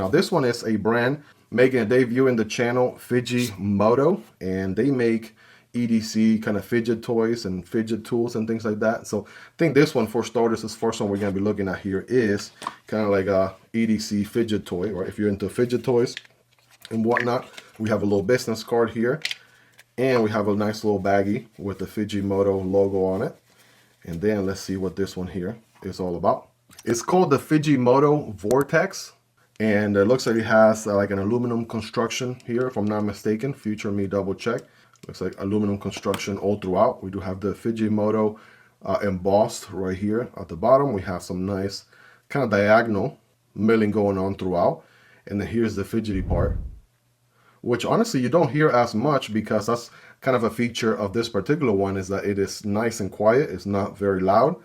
Now this one is a brand making a debut in the channel, Fidgimoto, and they make EDC kind of fidget toys and fidget tools and things like that. So I think this one, for starters, this first one we're going to be looking at here is kind of like a EDC fidget toy, right? If you're into fidget toys and whatnot, we have a little business card here, and we have a nice little baggie with the Fidgimoto logo on it. And then let's see what this one here is all about. It's called the Fidgimoto Vortex, and it looks like it has like an aluminum construction here, if I'm not mistaken. Future me double check. Looks like aluminum construction all throughout. We do have the Fidgimoto embossed right here at the bottom. We have some nice kind of diagonal milling going on throughout. And then here's the fidgety part, which honestly you don't hear as much, because that's kind of a feature of this particular one, is that it is nice and quiet. It's not very loud,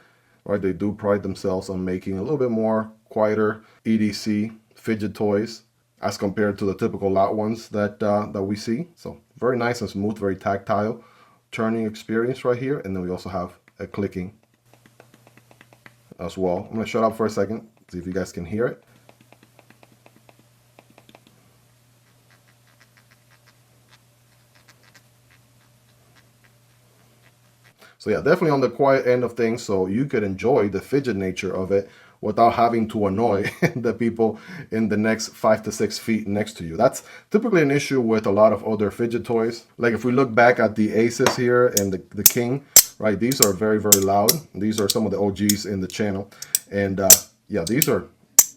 right? They do pride themselves on making a little bit more quieter EDC fidget toys as compared to the typical loud ones that we see. So very nice and smooth, very tactile turning experience right here. And then we also have a clicking as well. I'm gonna shut up for a second, see if you guys can hear it. So yeah, definitely on the quiet end of things, so you could enjoy the fidget nature of it without having to annoy the people in the next 5 to 6 feet next to you. That's typically an issue with a lot of other fidget toys. Like if we look back at the Aces here and the King, right? These are very, very loud. These are some of the OGs in the channel. And yeah, these are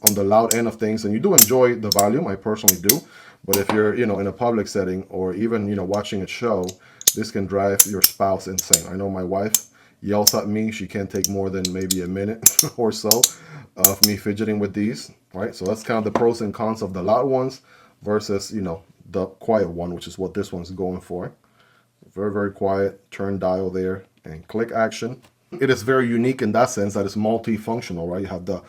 on the loud end of things, and you do enjoy the volume. I personally do. But if you're, you know, in a public setting, or even, you know, watching a show, this can drive your spouse insane. I know my wife yells at me. She can't take more than maybe a minute or so of me fidgeting with these, right? So that's kind of the pros and cons of the loud ones versus, you know, the quiet one, which is what this one's going for. Very, very quiet, turn dial there, and click action. It is very unique in that sense that it's multifunctional, right? You have the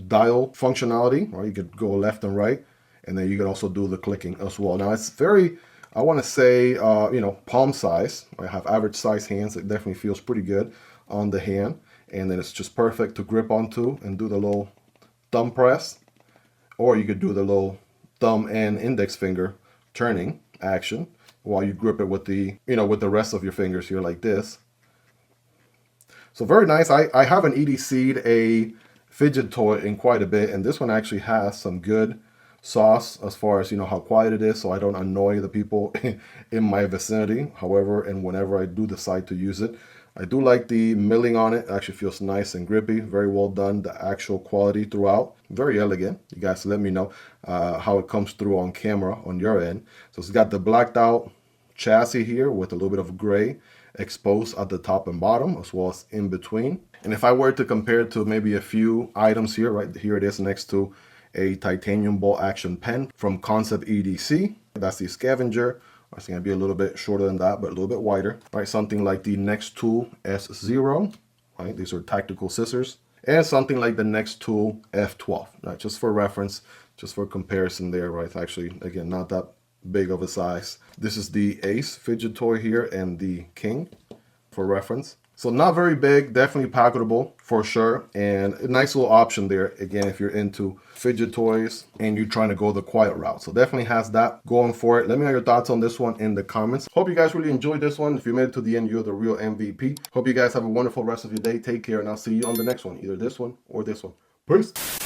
dial functionality, right? You could go left and right, and then you can also do the clicking as well. Now it's very, I want to say, you know, palm size. I have average size hands. It definitely feels pretty good on the hand. And then it's just perfect to grip onto and do the little thumb press. Or you could do the little thumb and index finger turning action while you grip it with the, you know, with the rest of your fingers here like this. So very nice. I haven't EDC'd a fidget toy in quite a bit. And this one actually has some good sauce as far as, you know, how quiet it is, so I don't annoy the people in my vicinity. However, and whenever I do decide to use it, I do like the milling on it. It actually feels nice and grippy. Very well done. The actual quality throughout, very elegant. You guys let me know how it comes through on camera on your end. So it's got the blacked out chassis here with a little bit of gray exposed at the top and bottom, as well as in between. And if I were to compare it to maybe a few items here, right here it is next to a titanium ball action pen from Concept EDC. That's the Scavenger. It's going to be a little bit shorter than that, but a little bit wider. Right, something like the Nextool S0. Right, these are tactical scissors. And something like the Nextool F12. Right, just for reference, just for comparison there. Right, it's actually, again, not that big of a size. This is the Ace fidget toy here and the King for reference. So not very big, definitely packable for sure, and a nice little option there, again, if you're into fidget toys and you're trying to go the quiet route. So definitely has that going for it. Let me know your thoughts on this one in the comments. Hope you guys really enjoyed this one. If you made it to the end, you're the real MVP. Hope you guys have a wonderful rest of your day. Take care, and I'll see you on the next one, either this one or this one. Peace.